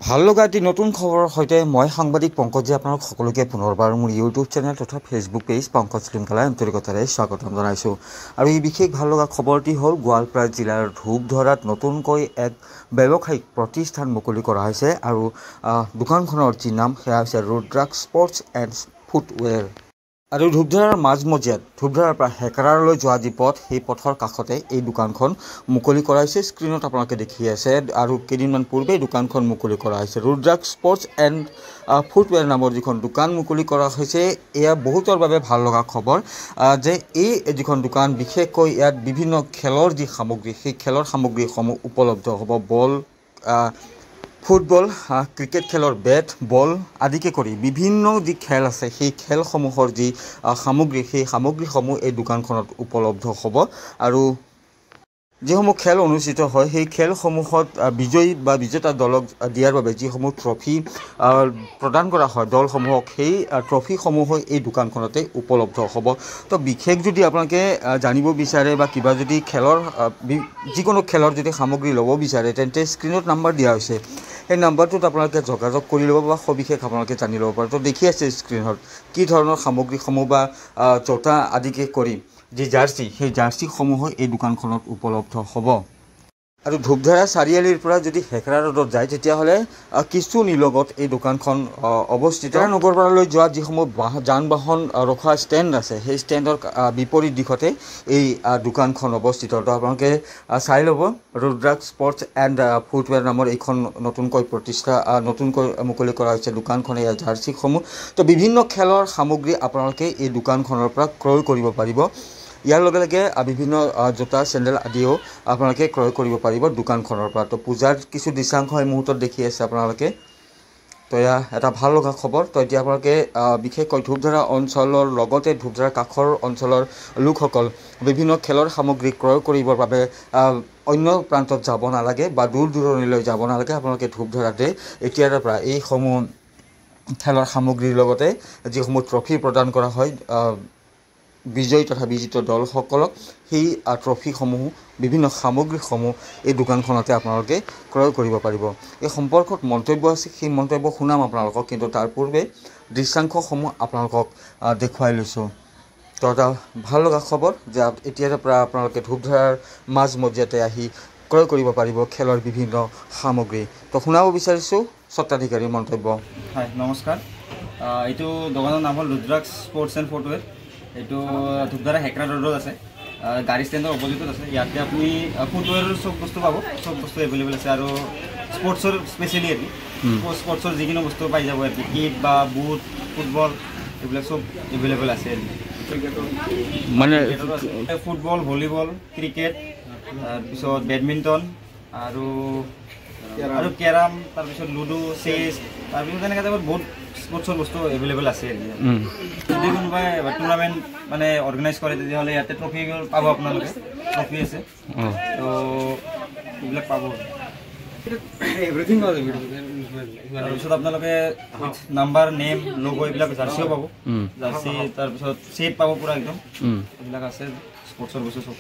ভাল লগা এটি নতুন খবৰৰ সৈতে মই সাংবাদিক পংকজে আপোনালোক সকলোকে পুনৰবাৰ মোৰ ইউটিউব চেনেল তথা ফেচবুক পেজ পংকজ শৃংখলাৰ আন্তৰিকতাৰে স্বাগতম জনাইছোঁ। আৰু এই বিশেষ ভাল লগা খবৰটি হ'ল গোৱালপাৰা জিলাৰ ধূপধৰাত নতুনকৈ এক ব্যৱসায়িক প্ৰতিষ্ঠান মুকলি কৰা হৈছে আৰু দোকানখনৰ যি নাম সেয়া হৈছে ৰুদ্ৰাক্ষ স্পৰ্টছ এণ্ড ফুটৱেৰ। আৰু ধূপধৰাৰ মাজমজিয়াত ধূপধৰাৰ পৰা হেকাৰালৈ যোৱা যি পথ সেই পথৰ কাষতে এই দোকানখন মুকলি কৰা হৈছে। স্ক্ৰীণত আপোনালোকে দেখি আছে আৰু কেইদিনমান পূৰ্বে দোকানখন মুকলি কৰা হৈছে। ৰুদ্ৰাক্ষ স্পৰ্টছ এণ্ড ফুটৱেৰ নামৰ যিখন দোকান মুকলি কৰা হৈছে এয়া বহুতৰ বাবে ভাল লগা খবৰ যে এই যিখন দোকান বিশেষকৈ ইয়াত বিভিন্ন খেলৰ যি সামগ্ৰী সেই খেলৰ সামগ্ৰীসমূহ উপলব্ধ হ'ব। বল, ফুটবল, ক্ৰিকেট খেলৰ বেট, বল আদিকে কৰি বিভিন্ন যি খেল আছে সেই খেলসমূহৰ যি সামগ্ৰী সেই সামগ্ৰীসমূহ এই দোকানখনত উপলব্ধ হ'ব। আৰু যিসমূহ খেল অনুষ্ঠিত হয় সেই খেলসমূহত বিজয়ী বা বিজেতা দলক দিয়াৰ বাবে যিসমূহ ট্ৰফি প্ৰদান কৰা হয় দলসমূহক সেই ট্ৰফিসমূহো এই দোকানখনতে উপলব্ধ হ'ব। তো বিশেষ যদি আপোনালোকে জানিব বিচাৰে বা কিবা যদি খেলৰ যিকোনো খেলৰ যদি সামগ্ৰী ল'ব বিচাৰে তেন্তে স্ক্ৰীণত নাম্বাৰ দিয়া হৈছে। সেই নাম্বাৰটোত আপোনালোকে যোগাযোগ কৰি ল'ব বা সবিশেষ আপোনালোকে জানি ল'ব পাৰে। তো দেখি আছে স্ক্ৰীণত কি ধৰণৰ সামগ্ৰীসমূহ বা জোতা আদিকে কৰি যি জাৰ্চি সেই জাৰ্চিসমূহো এই দোকানখনত উপলব্ধ হ'ব। আৰু ধূপধৰা চাৰিআলিৰ পৰা যদি হেকৰা ৰোডত যায় তেতিয়াহ'লে কিছু নিলগত এই দোকানখন অৱস্থিত। নগৰপাৰালৈ যোৱা যিসমূহ যান বাহন ৰখোৱা ষ্টেণ্ড আছে সেই ষ্টেণ্ডৰ বিপৰীত দিশতে এই দোকানখন অৱস্থিত। তো আপোনালোকে চাই ল'ব ৰুদ্ৰাক্ষ স্পৰ্টছ এণ্ড ফুটৱেৰ নামৰ এইখন নতুনকৈ মুকলি কৰা হৈছে দোকানখনে ইয়াৰ জাৰ্চিসমূহ। তো বিভিন্ন খেলৰ সামগ্ৰী আপোনালোকে এই দোকানখনৰ পৰা ক্ৰয় কৰিব পাৰিব। ইয়াৰ লগে লগে বিভিন্ন জোতা চেণ্ডেল আদিও আপোনালোকে ক্ৰয় কৰিব পাৰিব দোকানখনৰ পৰা। তো পূজাৰ কিছু দৃশ্যাংশ এই মুহূৰ্তত দেখি আছে আপোনালোকে। তো এয়া এটা ভাল লগা খবৰ। তো এতিয়া আপোনালোকে বিশেষকৈ ধূপধৰা অঞ্চলৰ লগতে ধূপধৰা কাষৰ অঞ্চলৰ লোকসকল বিভিন্ন খেলৰ সামগ্ৰী ক্ৰয় কৰিবৰ বাবে অন্য প্ৰান্তত যাব নালাগে বা দূৰ দূৰণিলৈ যাব নালাগে। আপোনালোকে ধূপধৰাতে এতিয়াৰ পৰা এইসমূহ খেলৰ সামগ্ৰীৰ লগতে যিসমূহ ট্ৰফি প্ৰদান কৰা হয় বিজয়ী তথা বিজিত দলসকলক সেই ট্ৰফিসমূহ বিভিন্ন সামগ্ৰীসমূহ এই দোকানখনতে আপোনালোকে ক্ৰয় কৰিব পাৰিব। এই সম্পৰ্কত মন্তব্য আছে সেই মন্তব্য শুনাম আপোনালোকক, কিন্তু তাৰ পূৰ্বে দৃশ্যাংশসমূহ আপোনালোকক দেখুৱাই লৈছোঁ। তো এটা ভাল লগা খবৰ যে এতিয়াৰ পৰা আপোনালোকে ধূপধৰাৰ মাজমজিয়াতে আহি ক্ৰয় কৰিব পাৰিব খেলৰ বিভিন্ন সামগ্ৰী। তো শুনাব বিচাৰিছোঁ স্বত্বাধিকাৰীৰ মন্তব্য। হয়, নমস্কাৰ। এইটো দোকানৰ নাম হ'ল ৰুদ্ৰাক্ষ স্পৰ্টছ এণ্ড ফুটৱেৰ। এইটো ধূপধৰা হেকৰা ৰোডত আছে, গাড়ী ষ্টেণ্ডৰ অপজিটত আছে। ইয়াতে আপুনি ফুটৱেৰৰ চব বস্তু পাব, চব বস্তু এভেইলেবল আছে। আৰু স্পৰ্টছৰ স্পেচিয়েলি স্পৰ্টছৰ যিকোনো বস্তু পাই যাব ইয়াতে, কিট বা বুট, ফুটবল এইবিলাক চব এভেইলেবল আছে। মানে ফুটবল, ভলীবল, ক্ৰিকেট, তাৰপিছত বেডমিণ্টন আৰু কেৰাম, তাৰপিছত লুডু, চেছ, তাৰপিছত তেনেকৈ টাইপত বহুত স্পৰ্টছৰ বস্তু এভেইলেবল আছে। যদি কোনোবাই টুৰ্ণামেণ্ট মানে অৰ্গেনাইজ কৰে তেতিয়াহ'লে ইয়াতে ট্ৰফি পাব, আপোনালোকে ট্ৰফি আছে। তো এইবিলাক পাব। তাৰপিছত আপোনালোকে নাম্বাৰ, নেম, লোগো এইবিলাক জাৰ্চিও পাব, জাৰ্চি তাৰপিছত ছেট পাব পূৰা একদম, এইবিলাক আছে স্পৰ্টছৰ বস্তু চব।